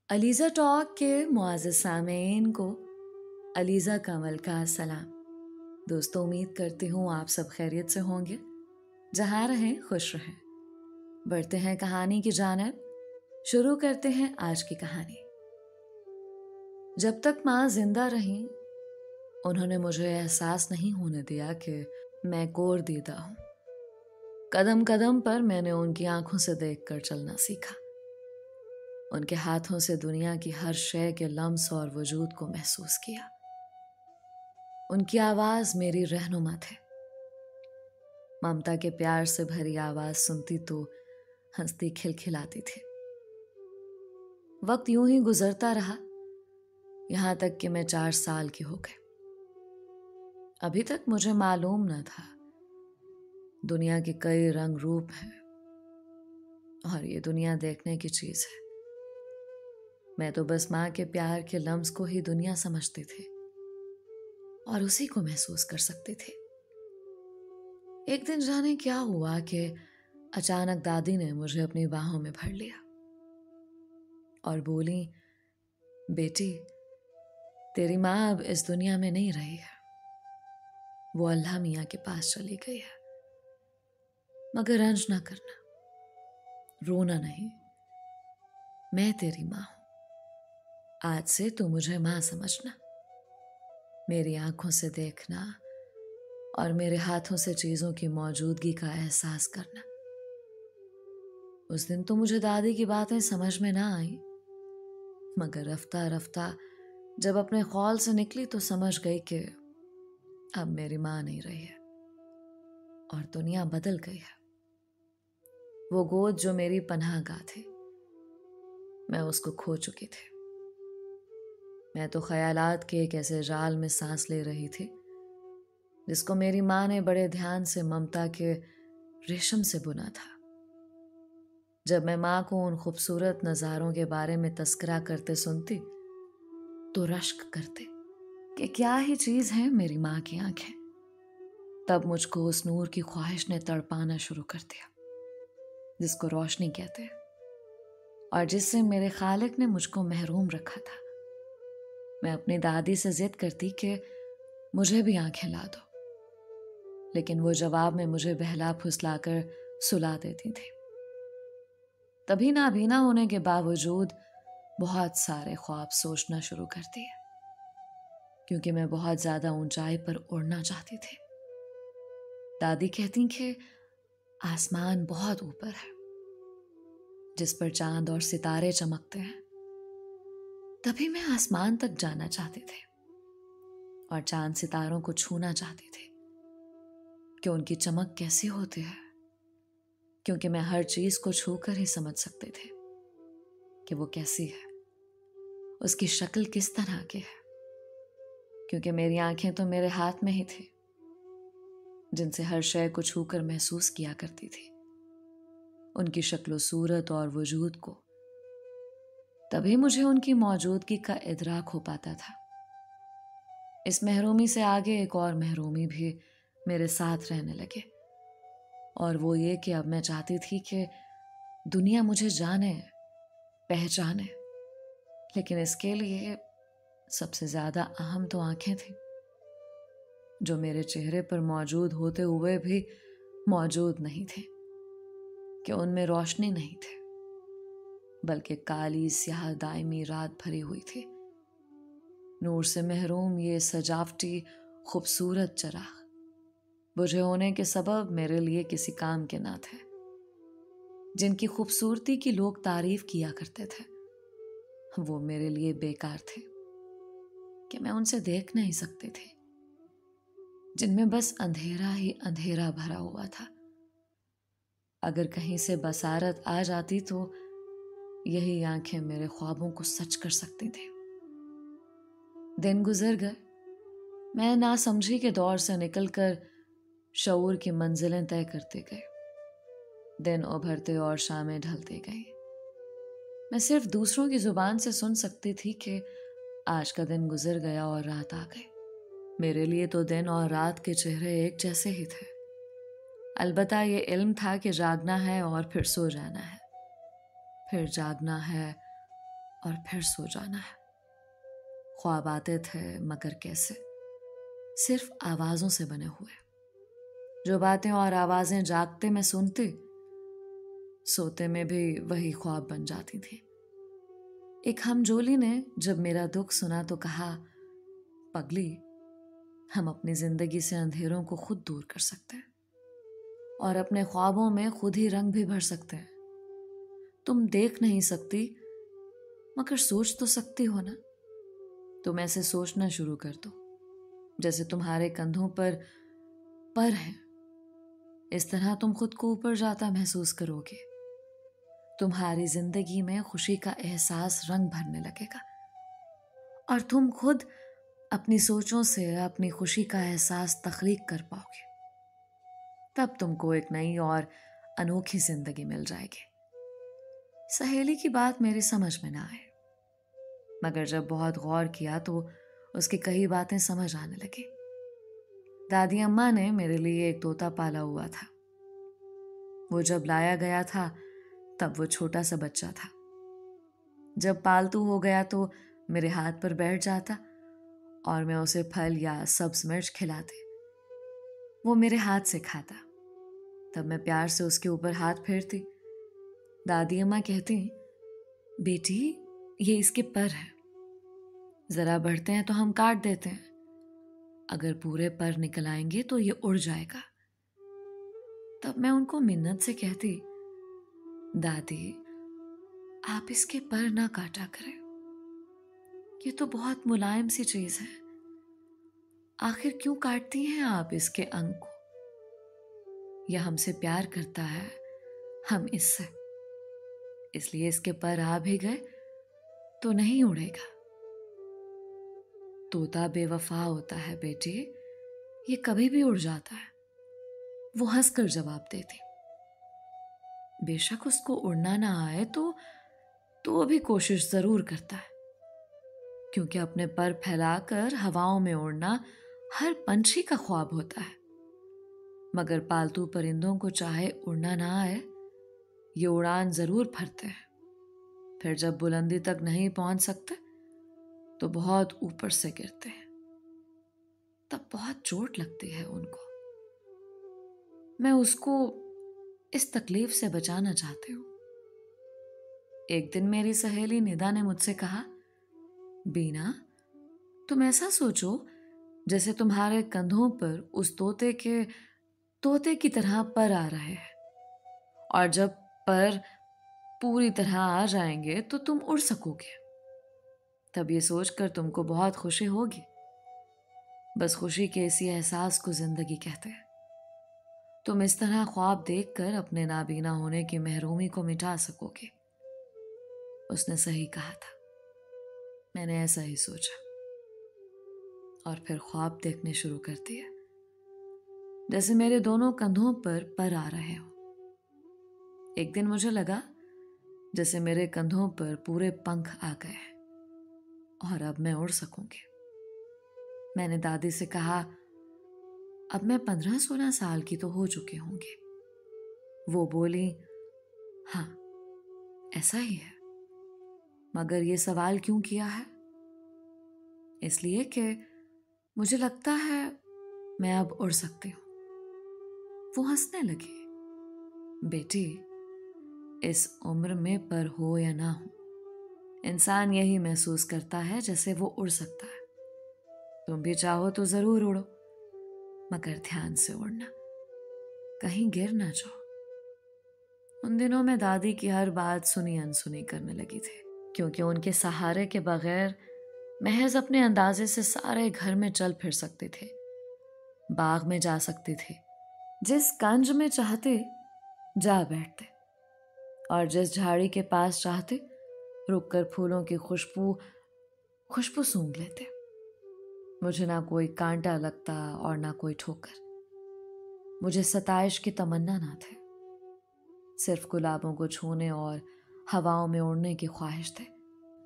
Aliza talk के मुआज़्ज़ज़ सामीन को अलीज़ा कमल का सलाम। दोस्तों, उम्मीद करती हूँ आप सब खैरियत से होंगे। जहाँ रहें खुश रहें। बढ़ते हैं कहानी की जानिब। शुरू करते हैं आज की कहानी। जब तक माँ जिंदा रहीं, उन्होंने मुझे एहसास नहीं होने दिया कि मैं कोर दीदा हूँ। कदम कदम पर मैंने उनकी आंखों से देखकर चलना सीखा। उनके हाथों से दुनिया की हर शय के लम्स और वजूद को महसूस किया। उनकी आवाज मेरी रहनुमा थे। ममता के प्यार से भरी आवाज सुनती तो हंसती खिलखिलाती थी। वक्त यूं ही गुजरता रहा, यहां तक कि मैं 4 साल की हो गई। अभी तक मुझे मालूम न था दुनिया के कई रंग रूप हैं और ये दुनिया देखने की चीज है। मैं तो बस माँ के प्यार के लम्स को ही दुनिया समझती थी और उसी को महसूस कर सकती थी। एक दिन जाने क्या हुआ कि अचानक दादी ने मुझे अपनी बाहों में भर लिया और बोली, बेटी, तेरी माँ अब इस दुनिया में नहीं रही है। वो अल्लाह मियाँ के पास चली गई है। मगर रंज ना करना, रोना नहीं। मैं तेरी माँ हूं। आज से तू मुझे माँ समझना, मेरी आंखों से देखना और मेरे हाथों से चीजों की मौजूदगी का एहसास करना। उस दिन तो मुझे दादी की बातें समझ में ना आई, मगर रफ्ता रफ्ता जब अपने ख्याल से निकली तो समझ गई कि अब मेरी माँ नहीं रही है और दुनिया बदल गई है। वो गोद जो मेरी पनाहगाह थी, मैं उसको खो चुकी थी। मैं तो ख्यालात के एक ऐसे जाल में सांस ले रही थी जिसको मेरी माँ ने बड़े ध्यान से ममता के रेशम से बुना था। जब मैं माँ को उन खूबसूरत नज़ारों के बारे में तस्करा करते सुनती तो रश्क करते कि क्या ही चीज़ है मेरी माँ की आंखें। तब मुझको उस नूर की ख्वाहिश ने तड़पाना शुरू कर दिया जिसको रोशनी कहते हैं और जिससे मेरे खालिक ने मुझको महरूम रखा था। मैं अपनी दादी से जिद करती कि मुझे भी आंखें ला दो, लेकिन वो जवाब में मुझे बहला फुसलाकर सुला देती थी। तभी नाबीना होने के बावजूद बहुत सारे ख्वाब सोचना शुरू कर दिए, क्योंकि मैं बहुत ज्यादा ऊंचाई पर उड़ना चाहती थी। दादी कहती कि आसमान बहुत ऊपर है, जिस पर चांद और सितारे चमकते हैं। तभी मैं आसमान तक जाना चाहती थी और चांद सितारों को छूना चाहती थी कि उनकी चमक कैसी होती है, क्योंकि मैं हर चीज को छूकर ही समझ सकती थी कि वो कैसी है, उसकी शक्ल किस तरह की है, क्योंकि मेरी आंखें तो मेरे हाथ में ही थी जिनसे हर शय को छूकर महसूस किया करती थी, उनकी शक्ल सूरत और वजूद को। तभी मुझे उनकी मौजूदगी का इदराक हो पाता था। इस महरूमी से आगे एक और महरूमी भी मेरे साथ रहने लगे, और वो ये कि अब मैं चाहती थी कि दुनिया मुझे जाने, पहचाने, लेकिन इसके लिए सबसे ज्यादा अहम तो आंखें थी, जो मेरे चेहरे पर मौजूद होते हुए भी मौजूद नहीं थे, कि उनमें रोशनी नहीं थी, बल्कि काली स्याह दायमी रात भरी हुई थी। नूर से महरूम ये सजावटी खूबसूरत चराग बुझे होने के सबब मेरे लिए किसी काम के ना थे। जिनकी खूबसूरती की लोग तारीफ किया करते थे, वो मेरे लिए बेकार थे कि मैं उनसे देख नहीं सकती थी, जिनमें बस अंधेरा ही अंधेरा भरा हुआ था। अगर कहीं से बसारत आ जाती तो यही आंखें मेरे ख्वाबों को सच कर सकती थी। दिन गुजर गए। मैं नासमझी के दौर से निकलकर शऊर की मंजिलें तय करते गए। दिन उभरते और शामें ढलते गई। मैं सिर्फ दूसरों की जुबान से सुन सकती थी कि आज का दिन गुजर गया और रात आ गई। मेरे लिए तो दिन और रात के चेहरे एक जैसे ही थे। अलबत्ता ये इल्म था कि जागना है और फिर सो जाना है, फिर जागना है और फिर सो जाना है। ख्वाब आते थे मगर कैसे, सिर्फ आवाजों से बने हुए। जो बातें और आवाजें जागते में सुनती, सोते में भी वही ख्वाब बन जाती थी। एक हमजोली ने जब मेरा दुख सुना तो कहा, पगली, हम अपनी जिंदगी से अंधेरों को खुद दूर कर सकते हैं और अपने ख्वाबों में खुद ही रंग भी भर सकते हैं। तुम देख नहीं सकती मगर सोच तो सकती हो ना। तुम ऐसे सोचना शुरू कर दो जैसे तुम्हारे कंधों पर हैं। इस तरह तुम खुद को ऊपर जाता महसूस करोगे। तुम्हारी जिंदगी में खुशी का एहसास रंग भरने लगेगा और तुम खुद अपनी सोचों से अपनी खुशी का एहसास तख्लीक कर पाओगे। तब तुमको एक नई और अनोखी जिंदगी मिल जाएगी। सहेली की बात मेरी समझ में ना आए, मगर जब बहुत गौर किया तो उसकी कई बातें समझ आने लगी। दादी अम्मा ने मेरे लिए एक तोता पाला हुआ था। वो जब लाया गया था तब वो छोटा सा बच्चा था। जब पालतू हो गया तो मेरे हाथ पर बैठ जाता और मैं उसे फल या सब्ज मिर्च खिलाती। वो मेरे हाथ से खाता, तब मैं प्यार से उसके ऊपर हाथ फेरती। दादी अम्मा कहती, बेटी ये इसके पर है, जरा बढ़ते हैं तो हम काट देते हैं, अगर पूरे पर निकल आएंगे तो ये उड़ जाएगा। तब मैं उनको मिन्नत से कहती, दादी आप इसके पर ना काटा करें, ये तो बहुत मुलायम सी चीज है, आखिर क्यों काटती हैं आप इसके अंग को? यह हमसे प्यार करता है, हम इससे, इसलिए इसके पर आ भी गए तो नहीं उड़ेगा। तोता बेवफा होता है बेटी, ये कभी भी उड़ जाता है। वो हंसकर जवाब देती, बेशक उसको उड़ना ना आए तो वो भी कोशिश जरूर करता है, क्योंकि अपने पर फैलाकर हवाओं में उड़ना हर पंछी का ख्वाब होता है। मगर पालतू परिंदों को चाहे उड़ना ना आए, ये उड़ान जरूर भरते हैं। फिर जब बुलंदी तक नहीं पहुंच सकते तो बहुत ऊपर से गिरते हैं, तब बहुत चोट लगती है उनको। मैं उसको इस तकलीफ से बचाना चाहती हूँ। एक दिन मेरी सहेली निदा ने मुझसे कहा, बीना तुम ऐसा सोचो जैसे तुम्हारे कंधों पर उस तोते की तरह पर आ रहे हैं, और जब पर पूरी तरह आ जाएंगे तो तुम उड़ सकोगे। तब ये सोचकर तुमको बहुत खुशी होगी। बस खुशी के इसी एहसास को जिंदगी कहते हैं। तुम इस तरह ख्वाब देखकर अपने नाबीना होने की महरूमी को मिटा सकोगे। उसने सही कहा था। मैंने ऐसा ही सोचा और फिर ख्वाब देखने शुरू कर दिया जैसे मेरे दोनों कंधों पर आ रहे हो। एक दिन मुझे लगा जैसे मेरे कंधों पर पूरे पंख आ गए हैं और अब मैं उड़ सकूंगी। मैंने दादी से कहा, अब मैं 15-16 साल की तो हो चुकी होंगी। वो बोली, हाँ ऐसा ही है, मगर ये सवाल क्यों किया है? इसलिए कि मुझे लगता है मैं अब उड़ सकती हूँ। वो हंसने लगी, बेटी इस उम्र में पर हो या ना हो, इंसान यही महसूस करता है जैसे वो उड़ सकता है। तुम भी चाहो तो जरूर उड़ो, मगर ध्यान से उड़ना, कहीं गिर ना जाओ। उन दिनों में दादी की हर बात सुनी अनसुनी करने लगी थी, क्योंकि उनके सहारे के बगैर महज अपने अंदाजे से सारे घर में चल फिर सकते थे, बाग में जा सकते थे, जिस कंज में चाहते जा बैठते और जिस झाड़ी के पास चाहते रुककर फूलों की खुशबू सूंघ लेते। मुझे ना कोई कांटा लगता और ना कोई ठोकर। मुझे सताइश की तमन्ना ना थे, सिर्फ गुलाबों को छूने और हवाओं में उड़ने की ख्वाहिश थे।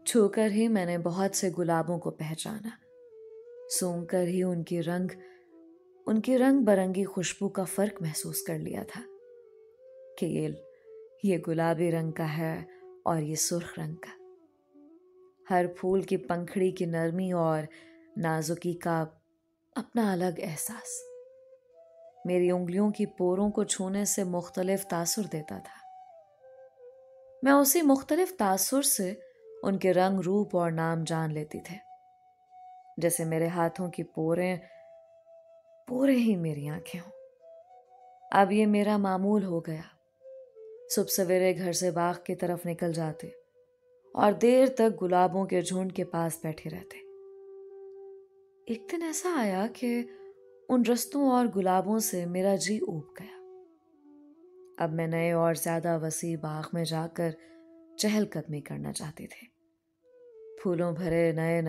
छूकर ही मैंने बहुत से गुलाबों को पहचाना, सूंघकर ही उनकी रंग बरंगी खुशबू का फर्क महसूस कर लिया था कि ये गुलाबी रंग का है और ये सुर्ख रंग का। हर फूल की पंखड़ी की नरमी और नाजुकी का अपना अलग एहसास मेरी उंगलियों की पोरों को छूने से मुख्तलिफ तासुर देता था। मैं उसी मुख्तलिफ तासुर से उनके रंग, रूप और नाम जान लेती थे। जैसे मेरे हाथों की पोरें पोरे ही मेरी आंखें हों। अब ये मेरा मामूल हो गया। सुबह सवेरे घर से बाग की तरफ निकल जाते और देर तक गुलाबों के झुंड के पास बैठे रहते। एक दिन ऐसा आया कि उन रस्तों और गुलाबों से मेरा जी ऊब गया। अब मैं नए और ज्यादा वसी बाग में जाकर चहलकदमी करना चाहती थी। फूलों भरे नए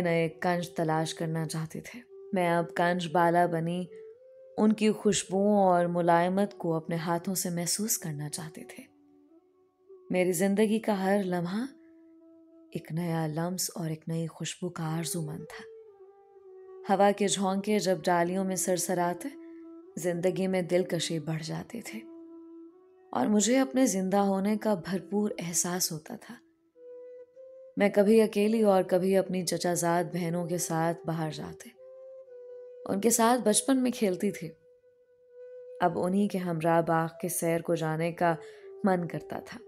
नए कंज तलाश करना चाहते थे। मैं अब कंज बाला बनी उनकी खुशबुओं और मुलायमत को अपने हाथों से महसूस करना चाहते थे। मेरी जिंदगी का हर लम्हा एक नया लम्स और एक नई खुशबू का आरज़ूमंद था। हवा के झोंके जब डालियों में सरसराते जिंदगी में दिलकशी बढ़ जाती थी और मुझे अपने जिंदा होने का भरपूर एहसास होता था। मैं कभी अकेली और कभी अपनी चचाजाद बहनों के साथ बाहर जाते, उनके साथ बचपन में खेलती थी। अब उन्हीं के हमरा बाग के सैर को जाने का मन करता था।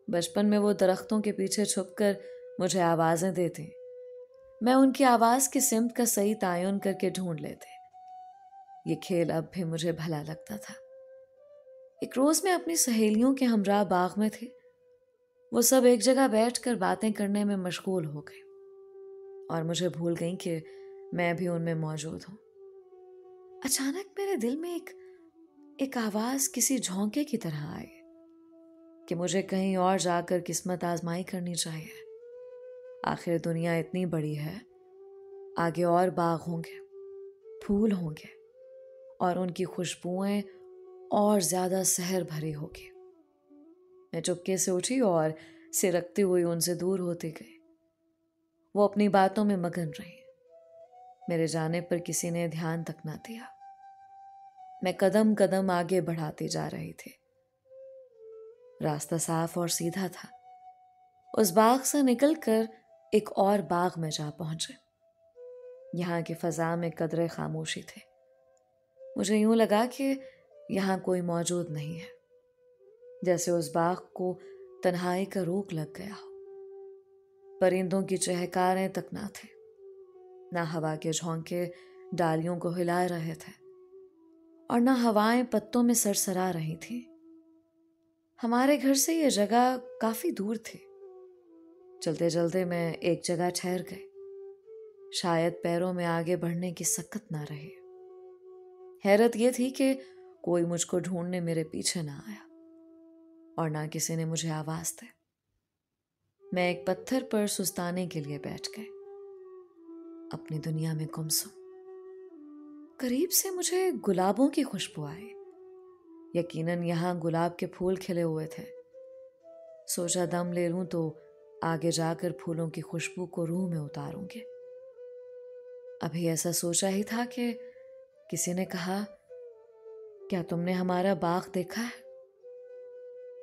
बचपन में वो दरख्तों के पीछे छुपकर मुझे आवाजें देते, मैं उनकी आवाज की सिमत का सही तायुन करके ढूंढ लेते। ये खेल अब भी मुझे भला लगता था। एक रोज मैं अपनी सहेलियों के हमरा बाग में थी। वो सब एक जगह बैठकर बातें करने में मशगूल हो गई और मुझे भूल गई कि मैं भी उनमें मौजूद हूं। अचानक मेरे दिल में एक आवाज किसी झोंके की तरह आई कि मुझे कहीं और जाकर किस्मत आजमाई करनी चाहिए। आखिर दुनिया इतनी बड़ी है, आगे और बाग होंगे, फूल होंगे और उनकी खुशबुएं और ज्यादा सहर भरी होगी। मैं चुपके से उठी और सिरकती हुई उनसे दूर होती गई। वो अपनी बातों में मगन रही। मेरे जाने पर किसी ने ध्यान तक ना दिया। मैं कदम कदम आगे बढ़ाती जा रही थी। रास्ता साफ और सीधा था। उस बाग से निकलकर एक और बाग में जा पहुंचे। यहाँ की फजा में कदरे खामोशी थे। मुझे यूं लगा कि यहाँ कोई मौजूद नहीं है, जैसे उस बाग को तन्हाई का रोक लग गया हो। परिंदों की चहकारें तक ना थे, ना हवा के झोंके डालियों को हिला रहे थे और ना हवाएं पत्तों में सरसरा रही थी। हमारे घर से यह जगह काफी दूर थी। चलते चलते मैं एक जगह ठहर गई। शायद पैरों में आगे बढ़ने की सकत ना रही। हैरत यह थी कि कोई मुझको ढूंढने मेरे पीछे ना आया और ना किसी ने मुझे आवाज दी। मैं एक पत्थर पर सुस्ताने के लिए बैठ गई, अपनी दुनिया में गुमसुम। करीब से मुझे गुलाबों की खुशबू आई। यकीनन यहाँ गुलाब के फूल खिले हुए थे। सोचा दम ले लूं तो आगे जाकर फूलों की खुशबू को रूह में उतारूंगी। अभी ऐसा सोचा ही था कि किसी ने कहा, क्या तुमने हमारा बाग देखा है?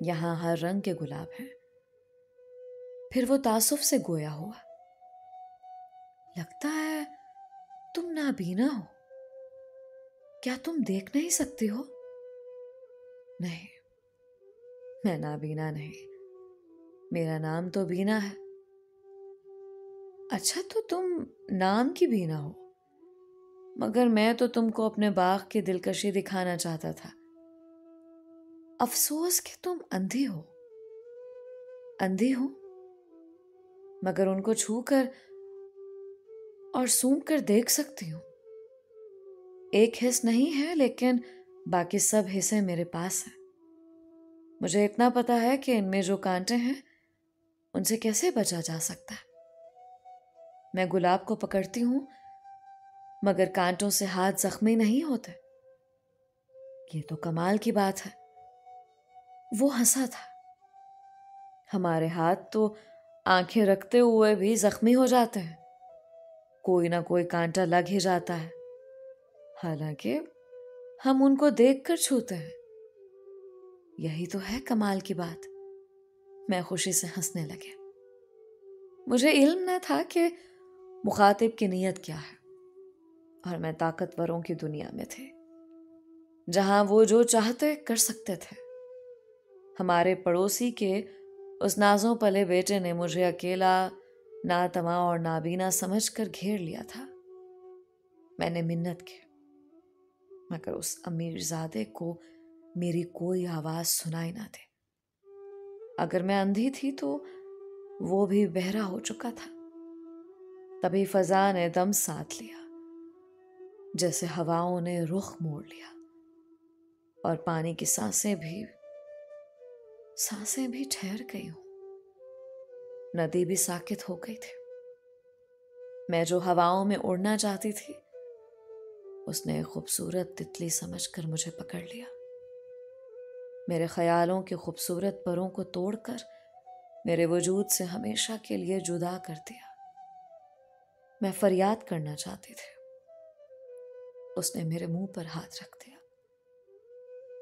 यहाँ हर रंग के गुलाब हैं। फिर वो तासुफ से गोया हुआ, लगता है तुम नाबीना हो। क्या तुम देख नहीं सकती हो? नहीं, मैं नाबीना नहीं। मेरा नाम तो बीना है। अच्छा, तो तुम नाम की बीना हो, मगर मैं तो तुमको अपने बाग की दिलकशी दिखाना चाहता था। अफसोस कि तुम अंधी हो। अंधी हो, मगर उनको छूकर और सूंघ कर देख सकती हूं। एक हिस्स नहीं है, लेकिन बाकी सब हिस्से मेरे पास हैं। मुझे इतना पता है कि इनमें जो कांटे हैं उनसे कैसे बचा जा सकता है। मैं गुलाब को पकड़ती हूं, मगर कांटों से हाथ जख्मी नहीं होते। ये तो कमाल की बात है। वो हंसा था। हमारे हाथ तो आंखें रखते हुए भी जख्मी हो जाते हैं। कोई ना कोई कांटा लग ही जाता है, हालांकि हम उनको देखकर छूते हैं। यही तो है कमाल की बात। मैं खुशी से हंसने लगे। मुझे इल्म न था कि मुखातिब की नीयत क्या है, और मैं ताकतवरों की दुनिया में थी जहां वो जो चाहते कर सकते थे। हमारे पड़ोसी के उस नाजों पले बेटे ने मुझे अकेला, नातमा और नाबीना समझकर घेर लिया था। मैंने मिन्नत की, मगर उस अमीरजादे को मेरी कोई आवाज सुनाई ना दे। अगर मैं अंधी थी तो वो भी बहरा हो चुका था। तभी फजा ने दम साथ लिया, जैसे हवाओं ने रुख मोड़ लिया, और पानी की सांसें भी ठहर गई हूं। नदी भी साकित हो गई थी। मैं जो हवाओं में उड़ना चाहती थी, उसने एक खूबसूरत तितली समझकर मुझे पकड़ लिया। मेरे ख्यालों के खूबसूरत परों को तोड़कर मेरे वजूद से हमेशा के लिए जुदा कर दिया। मैं फरियाद करना चाहती थी, उसने मेरे मुंह पर हाथ रख दिया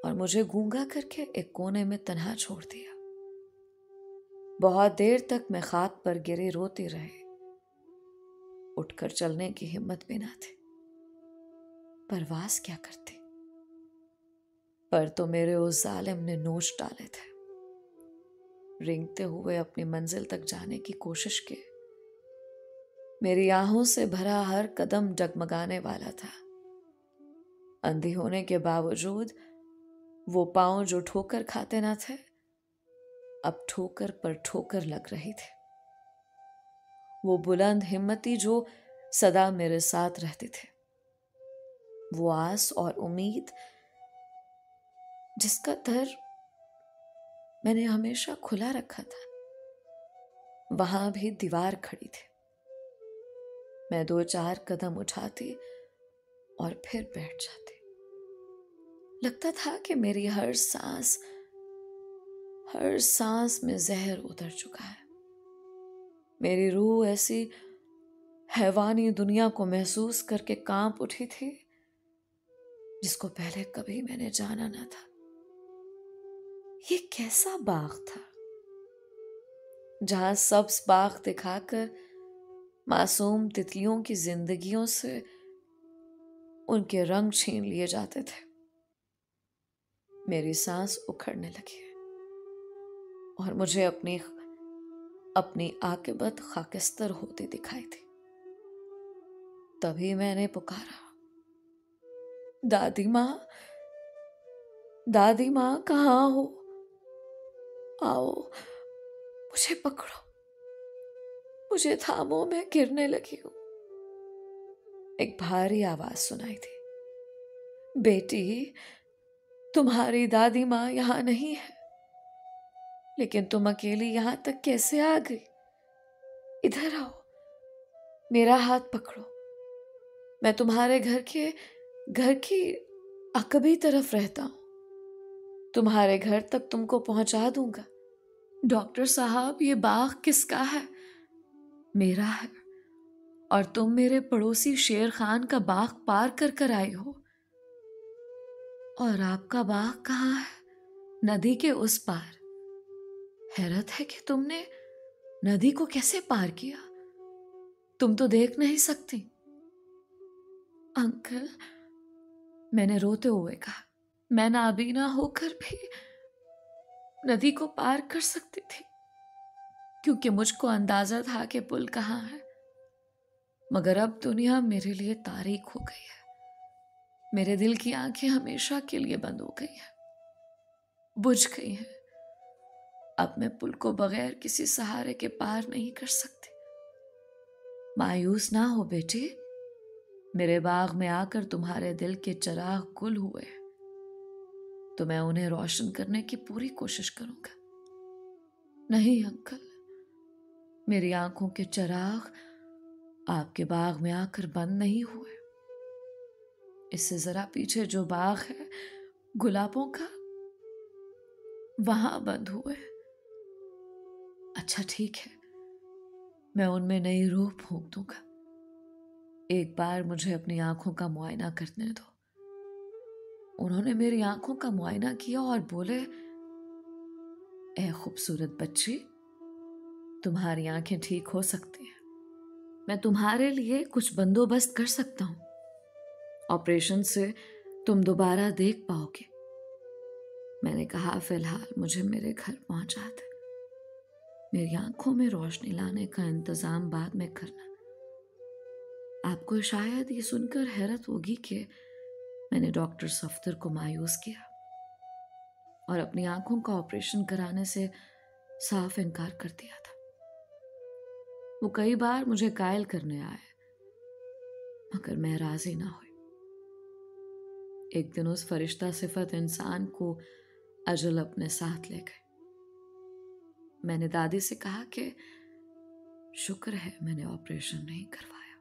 और मुझे गूंगा करके एक कोने में तन्हा छोड़ दिया। बहुत देर तक मैं खाक पर गिरे रोती रही। उठकर चलने की हिम्मत भी ना थी। परवाज क्या करती। पर तो मेरे उस जालिम ने नोच डाले थे। रेंगते हुए अपनी मंजिल तक जाने की कोशिश की। मेरी आहों से भरा हर कदम डगमगाने वाला था। अंधी होने के बावजूद वो पांव जो ठोकर खाते ना थे, अब ठोकर पर ठोकर लग रही थी। वो बुलंद हिम्मती जो सदा मेरे साथ रहती थी, वो आस और उम्मीद जिसका दर मैंने हमेशा खुला रखा था, वहां भी दीवार खड़ी थी। मैं 2-4 कदम उठाती और फिर बैठ जाती। लगता था कि मेरी हर सांस में जहर उतर चुका है। मेरी रूह ऐसी हैवानी दुनिया को महसूस करके कांप उठी थी जिसको पहले कभी मैंने जाना ना था। ये कैसा बाग था जहां सब्ज बाग दिखाकर मासूम तितलियों की जिंदगियों से उनके रंग छीन लिए जाते थे। मेरी सांस उखड़ने लगी और मुझे अपनी आकिबत खाकिस्तर होती दिखाई थी। तभी मैंने पुकारा, दादी माँ कहाँ हो? आओ, मुझे पकड़ो, मुझे थामो, मैं गिरने लगी हूं। एक भारी आवाज सुनाई थी, बेटी, तुम्हारी दादी माँ यहां नहीं है, लेकिन तुम अकेली यहां तक कैसे आ गई? इधर आओ, मेरा हाथ पकड़ो। मैं तुम्हारे घर की अकबी तरफ रहता हूं। तुम्हारे घर तक तुमको पहुंचा दूंगा। डॉक्टर साहब, ये बाग किसका है? मेरा है, और तुम मेरे पड़ोसी शेर खान का बाग पार कर आई हो। और आपका बाग कहाँ है? नदी के उस पार। हैरत है कि तुमने नदी को कैसे पार किया? तुम तो देख नहीं सकती। अंकल, मैंने रोते हुए कहा, मैं नाबीना होकर भी नदी को पार कर सकती थी, क्योंकि मुझको अंदाजा था कि पुल कहाँ है। मगर अब दुनिया मेरे लिए तारीख हो गई है। मेरे दिल की आंखें हमेशा के लिए बंद हो गई हैं, बुझ गई हैं। अब मैं पुल को बगैर किसी सहारे के पार नहीं कर सकती। मायूस ना हो बेटी, मेरे बाग में आकर तुम्हारे दिल के चिराग गुल हुए, तो मैं उन्हें रोशन करने की पूरी कोशिश करूंगा। नहीं अंकल, मेरी आंखों के चिराग आपके बाग में आकर बंद नहीं हुए। इससे जरा पीछे जो बाग है गुलाबों का, वहां बंद हुए। अच्छा ठीक है, मैं उनमें नई रूह फूंक दूंगा। एक बार मुझे अपनी आंखों का मुआयना करने दो। उन्होंने मेरी आंखों का मुआयना किया और बोले, ए खूबसूरत बच्ची, तुम्हारी आंखें ठीक हो सकती हैं, मैं तुम्हारे लिए कुछ बंदोबस्त कर सकता हूं। ऑपरेशन से तुम दोबारा देख पाओगे। मैंने कहा, फिलहाल मुझे मेरे घर पहुंचा दे, मेरी आंखों में रोशनी लाने का इंतजाम बाद में करना। आपको शायद ये सुनकर हैरत होगी कि मैंने डॉक्टर सफदर को मायूस किया और अपनी आंखों का ऑपरेशन कराने से साफ इनकार कर दिया था। वो कई बार मुझे कायल करने आए, मगर मैं राजी ना हुई। एक दिन उस फरिश्ता सिफत इंसान को अजल अपने साथ ले गए। मैंने दादी से कहा कि शुक्र है मैंने ऑपरेशन नहीं करवाया,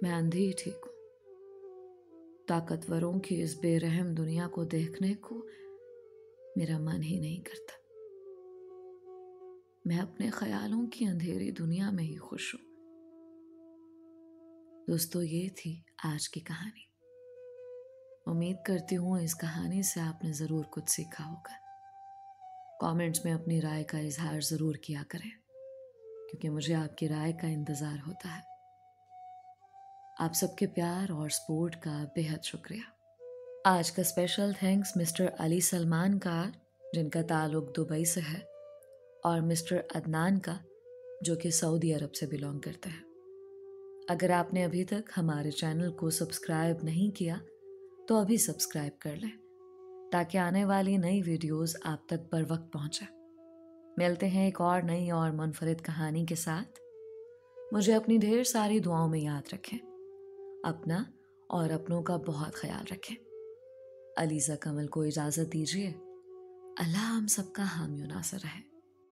मैं अंधी ही ठीक हूं। ताकतवरों की इस बेरहम दुनिया को देखने को मेरा मन ही नहीं करता। मैं अपने ख्यालों की अंधेरी दुनिया में ही खुश हूं। दोस्तों, ये थी आज की कहानी। उम्मीद करती हूँ इस कहानी से आपने ज़रूर कुछ सीखा होगा। कमेंट्स में अपनी राय का इजहार ज़रूर किया करें, क्योंकि मुझे आपकी राय का इंतज़ार होता है। आप सबके प्यार और सपोर्ट का बेहद शुक्रिया। आज का special thanks mister Ali Salman का, जिनका ताल्लुक दुबई से है, और मिस्टर अदनान का, जो कि सऊदी अरब से बिलोंग करते हैं। अगर आपने अभी तक हमारे चैनल को सब्सक्राइब नहीं किया तो अभी सब्सक्राइब कर लें, ताकि आने वाली नई वीडियोस आप तक बर वक्त पहुंचे। मिलते हैं एक और नई और मुनफरिद कहानी के साथ। मुझे अपनी ढेर सारी दुआओं में याद रखें। अपना और अपनों का बहुत ख्याल रखें। अलीज़ा कमल को इजाज़त दीजिए। अल्लाह हम सबका हामी नासर रहे।